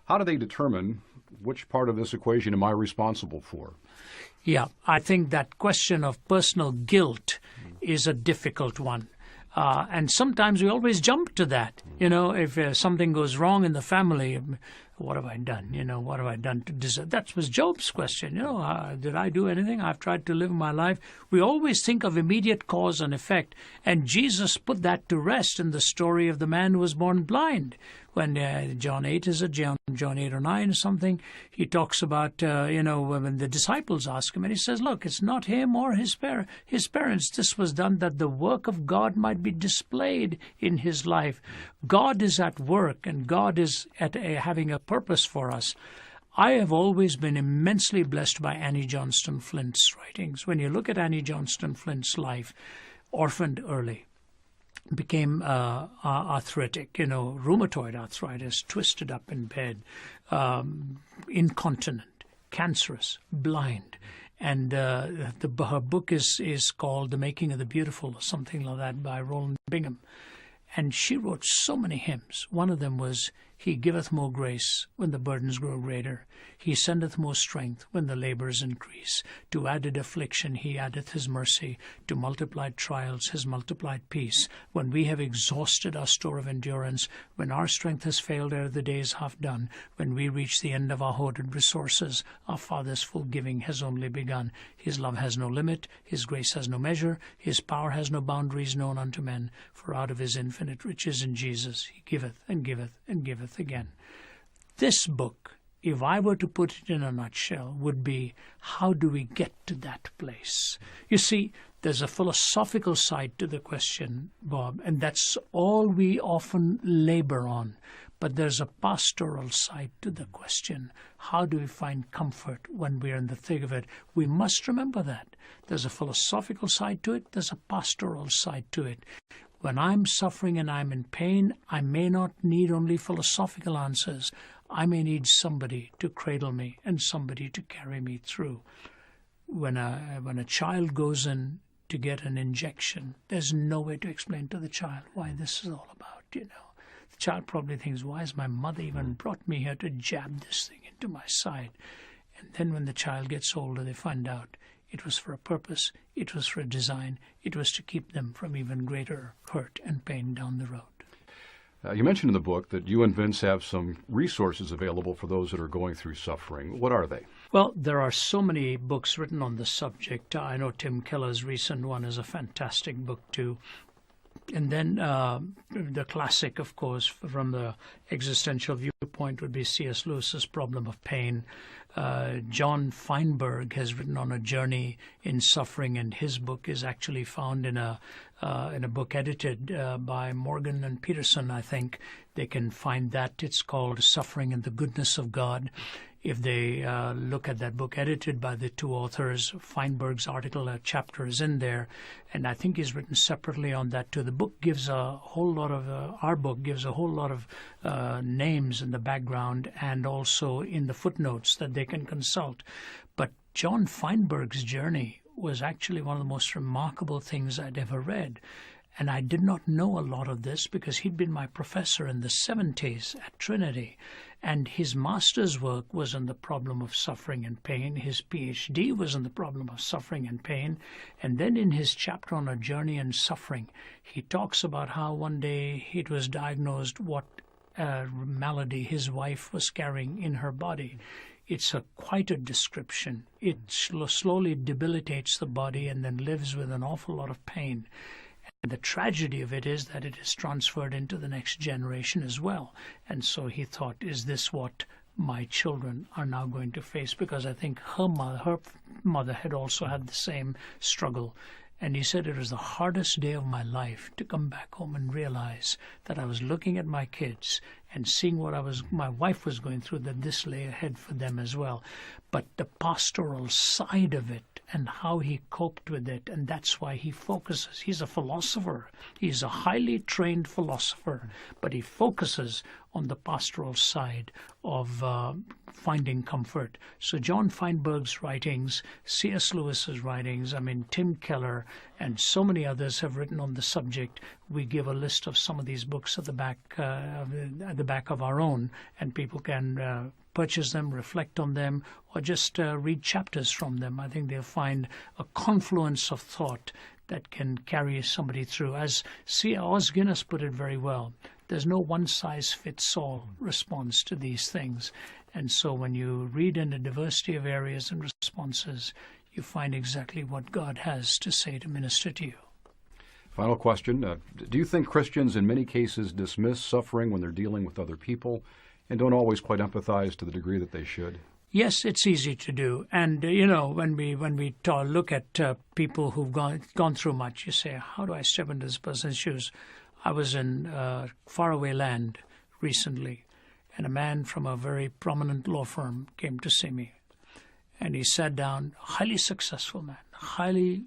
How do they determine which part of this equation am I responsible for? Yeah, I think that question of personal guilt is a difficult one. And sometimes we always jump to that. If something goes wrong in the family, what have I done? What have I done to deserve? That was Job's question. Did I do anything? I've tried to live my life. We always think of immediate cause and effect. And Jesus put that to rest in the story of the man who was born blind. When John 8 is it? John 8 or 9 or something, he talks about, when the disciples ask him, and he says, look, it's not him or his parents. This was done that the work of God might be displayed in his life. God is at work, and God is having a purpose for us. I have always been immensely blessed by Annie Johnston Flint's writings. When you look at Annie Johnston Flint's life, orphaned early, became arthritic, rheumatoid arthritis, twisted up in bed, incontinent, cancerous, blind. And her book is called The Making of the Beautiful, or something like that, by Roland Bingham. And she wrote so many hymns. One of them was, He giveth more grace when the burdens grow greater. He sendeth more strength when the labors increase. To added affliction he addeth his mercy. To multiplied trials his multiplied peace. When we have exhausted our store of endurance, when our strength has failed ere the day is half done, when we reach the end of our hoarded resources, our Father's full giving has only begun. His love has no limit, his grace has no measure, his power has no boundaries known unto men. For out of his infinite riches in Jesus he giveth and giveth and giveth again. This book, if I were to put it in a nutshell, would be, how do we get to that place? You see, there's a philosophical side to the question, Bob, and that's all we often labor on. But there's a pastoral side to the question. How do we find comfort when we're in the thick of it? We must remember that. There's a philosophical side to it. There's a pastoral side to it. When I'm suffering and I'm in pain, I may not need only philosophical answers. I may need somebody to cradle me and somebody to carry me through. When a child goes in to get an injection, there's no way to explain to the child why this is all about, The child probably thinks, why has my mother even brought me here to jab this thing into my side? And then when the child gets older, they find out it was for a purpose, it was for a design, it was to keep them from even greater hurt and pain down the road. You mentioned in the book that you and Vince have some resources available for those that are going through suffering. What are they? Well, there are so many books written on the subject. I know Tim Keller's recent one is a fantastic book too. And then the classic, of course, from the existential viewpoint would be C.S. Lewis's Problem of Pain. John Feinberg has written on a journey in suffering, and his book is actually found in a book edited by Morgan and Peterson, I think. They can find that. It's called Suffering and the Goodness of God. if they look at that book, edited by the two authors. Feinberg's article, a chapter is in there, and I think he's written separately on that too. The book gives a whole lot of, our book gives a whole lot of names in the background and also in the footnotes that they can consult. But John Feinberg's journey was actually one of the most remarkable things I'd ever read. And I did not know a lot of this because he'd been my professor in the 70s at Trinity. And his master's work was on the problem of suffering and pain. His PhD was on the problem of suffering and pain. And then in his chapter on A Journey in Suffering, he talks about how one day it was diagnosed what malady his wife was carrying in her body. It's quite a description. It slowly debilitates the body and then lives with an awful lot of pain. And the tragedy of it is that it is transferred into the next generation as well. And so he thought, is this what my children are now going to face? Because I think her mother had also had the same struggle. And he said it was the hardest day of my life to come back home and realize that I was looking at my kids and seeing what my wife was going through, that this lay ahead for them as well. But the pastoral side of it and how he coped with it, and that's why he focuses. He's a philosopher. He's a highly trained philosopher, but he focuses on the pastoral side of finding comfort. So John Feinberg's writings, C.S. Lewis's writings, Tim Keller, and so many others have written on the subject. We give a list of some of these books at the back of our own, and people can purchase them, reflect on them, or just read chapters from them. I think they'll find a confluence of thought that can carry somebody through. As C. Os Guinness put it very well, there's no one-size-fits-all response to these things. And so when you read in a diversity of areas and responses, you find exactly what God has to say to minister to you. Final question. Do you think Christians in many cases dismiss suffering when they're dealing with other people and don't always quite empathize to the degree that they should? Yes, it's easy to do. And, when we look at people who've gone through much, you say, how do I step into this person's shoes? I was in faraway land recently, and a man from a very prominent law firm came to see me. And he sat down, highly successful man, highly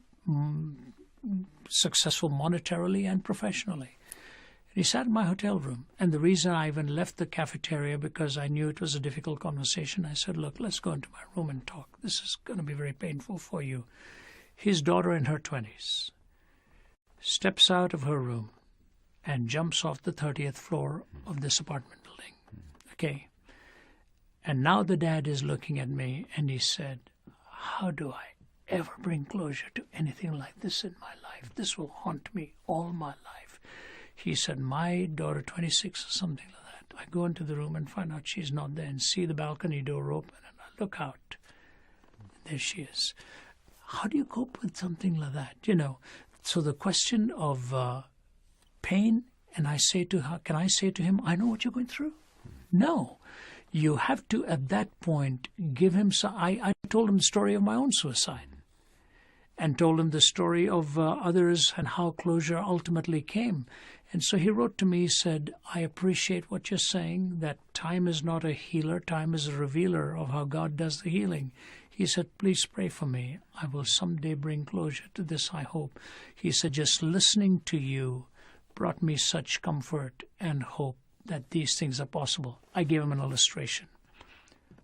successful monetarily and professionally. And he sat in my hotel room. And the reason I even left the cafeteria, because I knew it was a difficult conversation, I said, look, let's go into my room and talk. This is going to be very painful for you. His daughter in her 20s steps out of her room and jumps off the 30th floor of this apartment building. Okay. And now the dad is looking at me and he said, how do I ever bring closure to anything like this in my life? This will haunt me all my life. He said, my daughter, 26 or something like that, I go into the room and find out she's not there and see the balcony door open and I look out. There she is. How do you cope with something like that? So the question of pain, and I say to her, can I say to him, I know what you're going through? No. You have to, at that point, give him some. I told him the story of my own suicide and told him the story of others and how closure ultimately came. And so he wrote to me, he said, I appreciate what you're saying, that time is not a healer, time is a revealer of how God does the healing. He said, please pray for me. I will someday bring closure to this, I hope. He said, just listening to you brought me such comfort and hope that these things are possible. I gave him an illustration.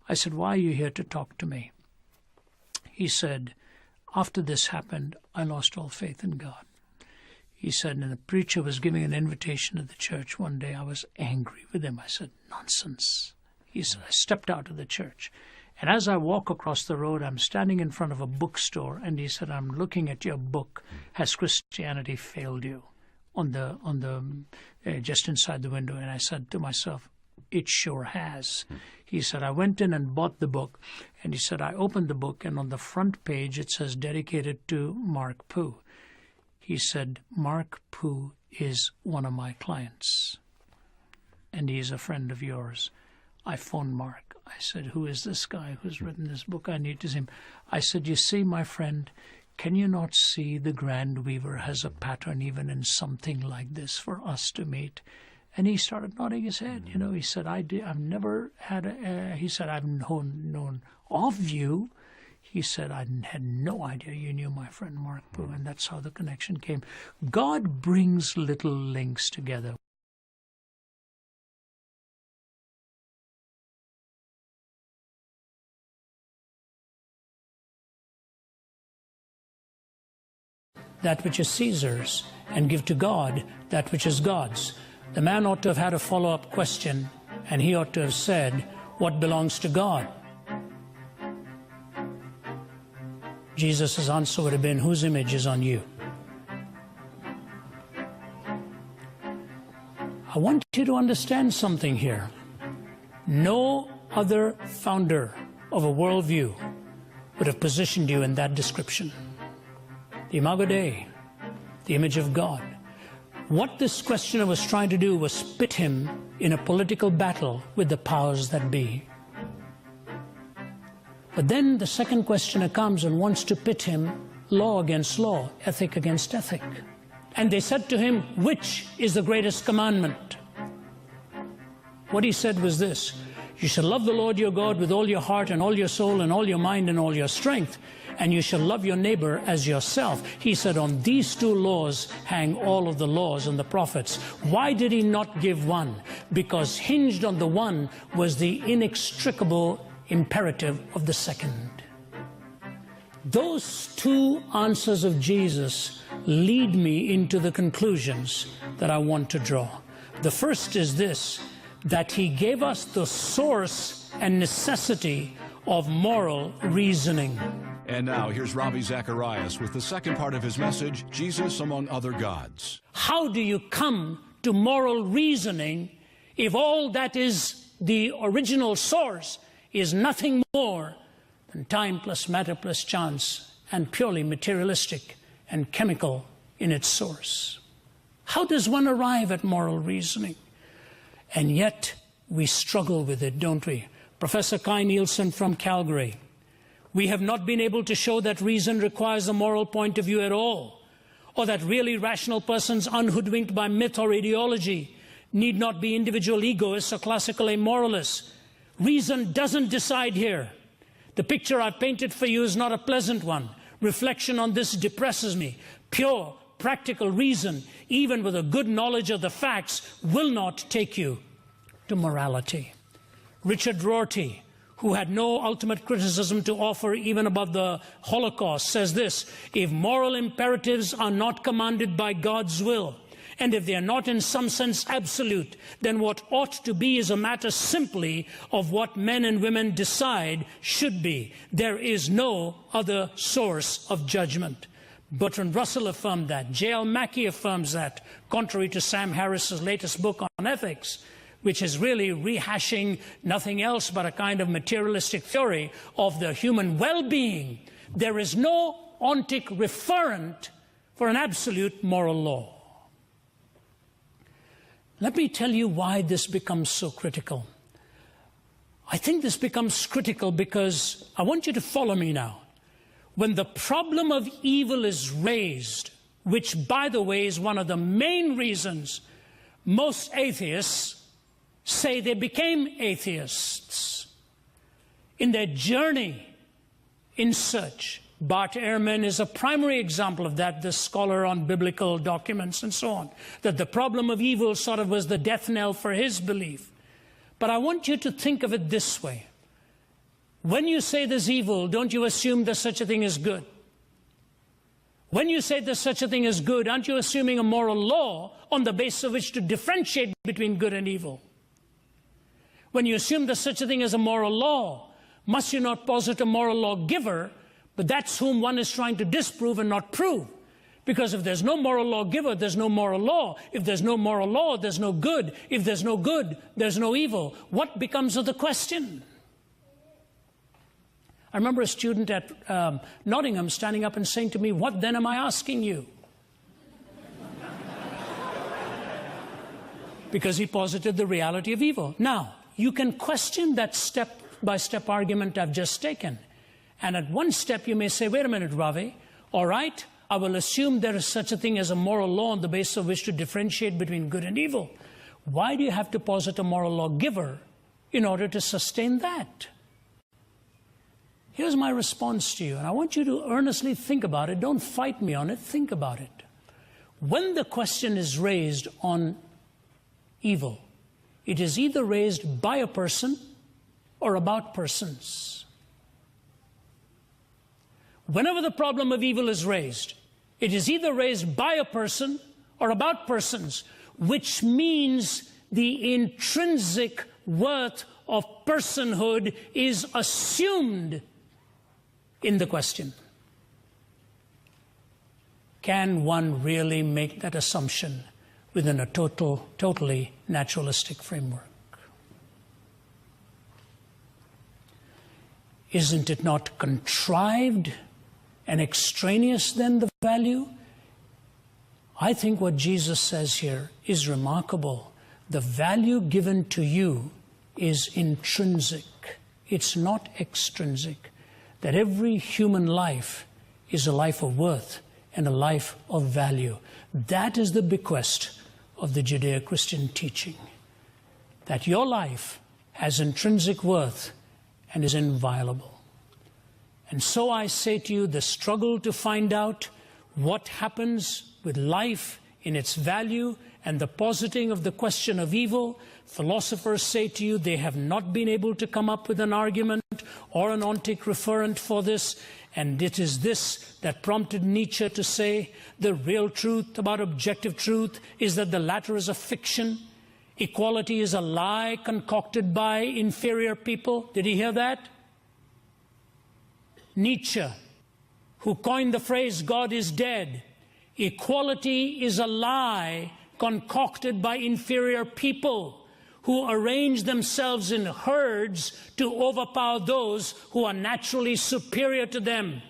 I said, why are you here to talk to me? He said, after this happened, I lost all faith in God. He said, and the preacher was giving an invitation to the church one day. I was angry with him. I said, nonsense. He said, I stepped out of the church. And as I walk across the road, I'm standing in front of a bookstore. And he said, I'm looking at your book. Has Christianity failed you? On the just inside the window. And I said to myself, it sure has. He said, I went in and bought the book. And he said, I opened the book, and on the front page it says, dedicated to Mark Poo. He said, Mark Poo is one of my clients, and he's a friend of yours. I phoned Mark. I said, who is this guy who's written this book? I need to see him. I said, you see, my friend, can you not see the Grand Weaver has a pattern even in something like this for us to meet? And he started nodding his head. You know, he said, I've never had he said, I've known of you. He said, I had no idea you knew my friend Mark Poo. And that's how the connection came. God brings little links together. That which is Caesar's, and give to God that which is God's. The man ought to have had a follow-up question, and he ought to have said, what belongs to God? Jesus' answer would have been, whose image is on you? I want you to understand something here. No other founder of a worldview would have positioned you in that description. The Imago Dei, the image of God. What this questioner was trying to do was pit him in a political battle with the powers that be. But then the second questioner comes and wants to pit him law against law, ethic against ethic. And they said to him, which is the greatest commandment? What he said was this: you shall love the Lord your God with all your heart and all your soul and all your mind and all your strength, and you shall love your neighbor as yourself. He said, on these two laws hang all of the laws and the prophets. Why did he not give one? Because hinged on the one was the inextricable imperative of the second. Those two answers of Jesus lead me into the conclusions that I want to draw. The first is this, that he gave us the source and necessity of moral reasoning. And now, here's Ravi Zacharias with the second part of his message, Jesus Among Other Gods. How do you come to moral reasoning if all that is the original source is nothing more than time plus matter plus chance and purely materialistic and chemical in its source? How does one arrive at moral reasoning? And yet we struggle with it, don't we? Professor Kai Nielsen from Calgary. We have not been able to show that reason requires a moral point of view at all, or that really rational persons unhoodwinked by myth or ideology need not be individual egoists or classical amoralists. Reason doesn't decide here. The picture I've painted for you is not a pleasant one. Reflection on this depresses me. Pure, practical reason, even with a good knowledge of the facts, will not take you to morality. Richard Rorty, who had no ultimate criticism to offer even above the Holocaust, says this: if moral imperatives are not commanded by God's will, and if they are not in some sense absolute, then what ought to be is a matter simply of what men and women decide should be. There is no other source of judgment. Bertrand Russell affirmed that. J.L. Mackie affirms that, contrary to Sam Harris's latest book on ethics, which is really rehashing nothing else but a kind of materialistic theory of the human well-being. There is no ontic referent for an absolute moral law. Let me tell you why this becomes so critical. I think this becomes critical because, I want you to follow me now. When the problem of evil is raised, which, by the way, is one of the main reasons most atheists say they became atheists in their journey in search. Bart Ehrman is a primary example of that, the scholar on biblical documents and so on, that the problem of evil sort of was the death knell for his belief. But I want you to think of it this way. When you say there's evil, don't you assume there's such a thing as good? When you say there's such a thing as good, aren't you assuming a moral law on the basis of which to differentiate between good and evil? When you assume there's such a thing as a moral law, must you not posit a moral lawgiver? But that's whom one is trying to disprove and not prove. Because if there's no moral lawgiver, there's no moral law. If there's no moral law, there's no good. If there's no good, there's no evil. What becomes of the question? I remember a student at Nottingham standing up and saying to me, "What then am I asking you?" Because he posited the reality of evil. Now, you can question that step-by-step argument I've just taken. And at one step you may say, wait a minute, Ravi, all right, I will assume there is such a thing as a moral law on the basis of which to differentiate between good and evil. Why do you have to posit a moral lawgiver in order to sustain that? Here's my response to you, and I want you to earnestly think about it. Don't fight me on it. Think about it. When the question is raised on evil, it is either raised by a person or about persons. Whenever the problem of evil is raised, it is either raised by a person or about persons, which means the intrinsic worth of personhood is assumed in the question. Can one really make that assumption within a totally naturalistic framework? Isn't it not contrived and extraneous then, the value? I think what Jesus says here is remarkable. The value given to you is intrinsic. It's not extrinsic. That every human life is a life of worth and a life of value. That is the bequest of the Judeo-Christian teaching. That your life has intrinsic worth and is inviolable. And so I say to you, the struggle to find out what happens with life in its value and the positing of the question of evil, philosophers say to you they have not been able to come up with an argument or an ontic referent for this. And it is this that prompted Nietzsche to say, the real truth about objective truth is that the latter is a fiction. Equality is a lie concocted by inferior people. Did he hear that? Nietzsche, who coined the phrase, God is dead. Equality is a lie concocted by inferior people who arrange themselves in herds to overpower those who are naturally superior to them.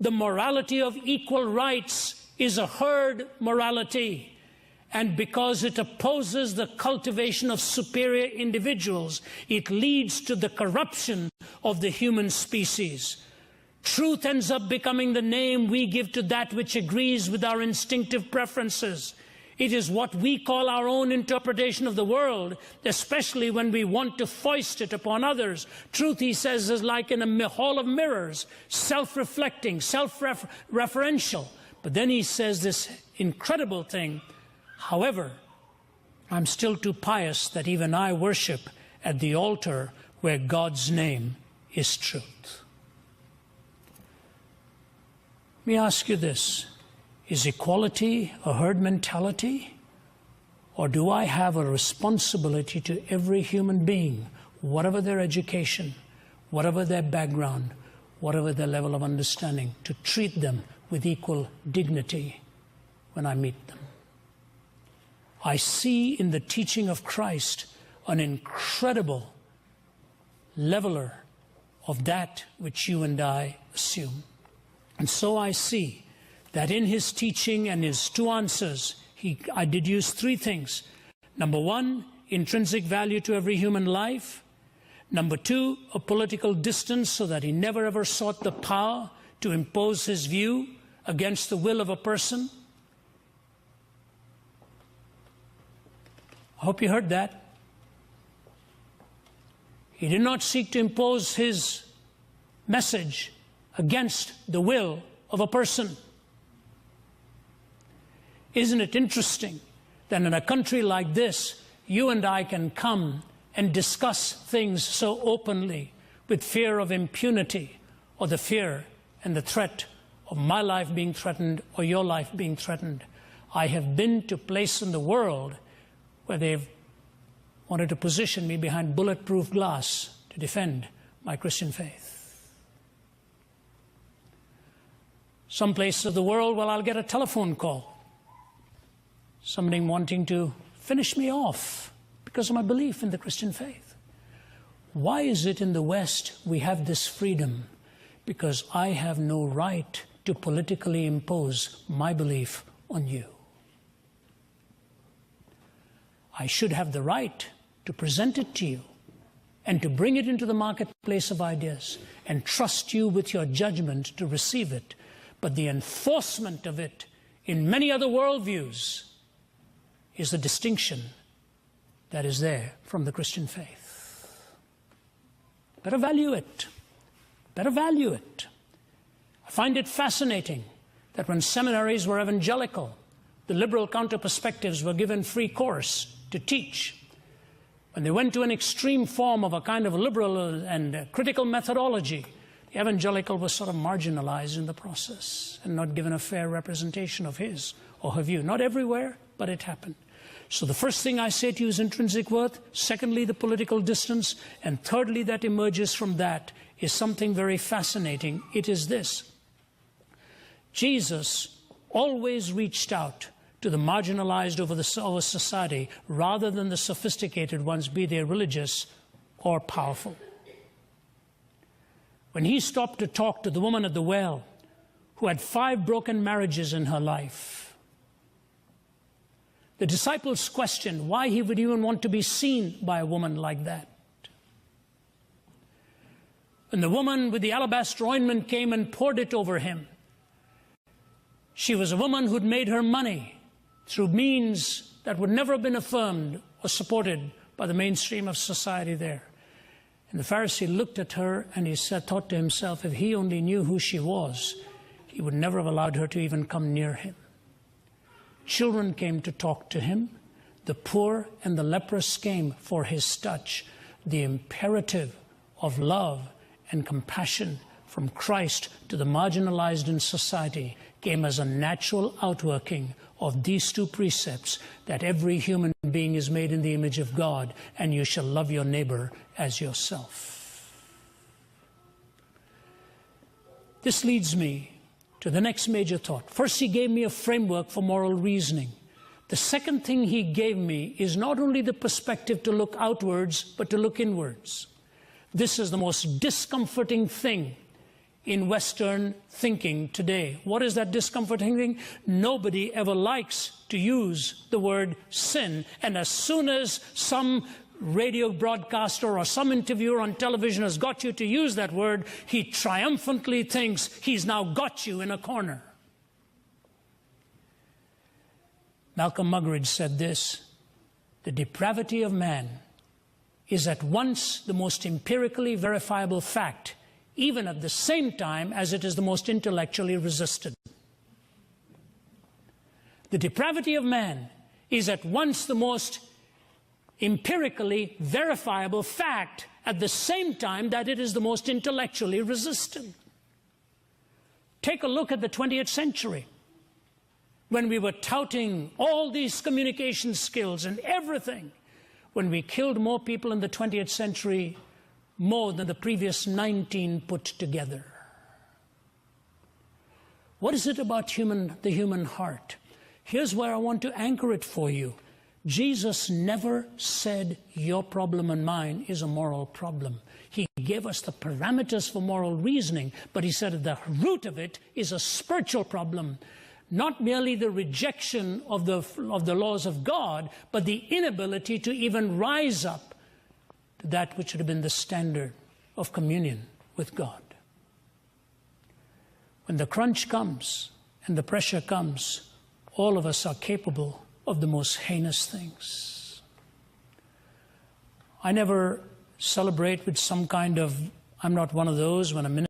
The morality of equal rights is a herd morality, and because it opposes the cultivation of superior individuals, it leads to the corruption of the human species. Truth ends up becoming the name we give to that which agrees with our instinctive preferences. It is what we call our own interpretation of the world, especially when we want to foist it upon others. Truth, he says, is like in a hall of mirrors, self-reflecting, self-referential. But then he says this incredible thing, however, I'm still too pious that even I worship at the altar where God's name is truth. Let me ask you this. Is equality a herd mentality? Or do I have a responsibility to every human being, whatever their education, whatever their background, whatever their level of understanding, to treat them with equal dignity when I meet them? I see in the teaching of Christ an incredible leveler of that which you and I assume. And so I see that in his teaching and his two answers, I deduce three things. Number one, intrinsic value to every human life. Number two, a political distance so that he never ever sought the power to impose his view against the will of a person. I hope you heard that. He did not seek to impose his message against the will of a person. Isn't it interesting that in a country like this, you and I can come and discuss things so openly with fear of impunity or the fear and the threat of my life being threatened or your life being threatened? I have been to places in the world where they've wanted to position me behind bulletproof glass to defend my Christian faith. Some places of the world, well, I'll get a telephone call. Somebody wanting to finish me off because of my belief in the Christian faith. Why is it in the West we have this freedom? Because I have no right to politically impose my belief on you. I should have the right to present it to you and to bring it into the marketplace of ideas and trust you with your judgment to receive it. But the enforcement of it in many other worldviews is the distinction that is there from the Christian faith. Better value it. Better value it. I find it fascinating that when seminaries were evangelical, the liberal counter-perspectives were given free course to teach. When they went to an extreme form of a kind of liberal and critical methodology, the evangelical was sort of marginalized in the process and not given a fair representation of his or her view. Not everywhere, but it happened. So the first thing I say to you is intrinsic worth. Secondly, the political distance. And thirdly, that emerges from that is something very fascinating. It is this. Jesus always reached out to the marginalized over society rather than the sophisticated ones, be they religious or powerful. When he stopped to talk to the woman at the well who had 5 broken marriages in her life, the disciples questioned why he would even want to be seen by a woman like that. When the woman with the alabaster ointment came and poured it over him, she was a woman who'd made her money through means that would never have been affirmed or supported by the mainstream of society there. And the Pharisee looked at her and he thought to himself, if he only knew who she was, he would never have allowed her to even come near him. Children came to talk to him. The poor and the leprous came for his touch. The imperative of love and compassion from Christ to the marginalized in society came as a natural outworking of these 2 precepts, that every human being is made in the image of God, and you shall love your neighbor as yourself. This leads me to the next major thought. First, he gave me a framework for moral reasoning. The second thing he gave me is not only the perspective to look outwards, but to look inwards. This is the most discomforting thing in Western thinking today. What is that discomforting thing? Nobody ever likes to use the word sin. And as soon as some radio broadcaster or some interviewer on television has got you to use that word, he triumphantly thinks he's now got you in a corner. Malcolm Muggeridge said this: the depravity of man is at once the most empirically verifiable fact, even at the same time as it is the most intellectually resisted. The depravity of man is at once the most empirically verifiable fact at the same time that it is the most intellectually resisted. Take a look at the 20th century, when we were touting all these communication skills and everything, when we killed more people in the 20th century more than the previous 19 put together. What is it about the human heart? Here's where I want to anchor it for you. Jesus never said your problem and mine is a moral problem. He gave us the parameters for moral reasoning, but he said at the root of it is a spiritual problem. Not merely the rejection of the laws of God, but the inability to even rise up to that which would have been the standard of communion with God. When the crunch comes and the pressure comes, all of us are capable of the most heinous things. I never celebrate with some kind of, I'm not one of those when a minister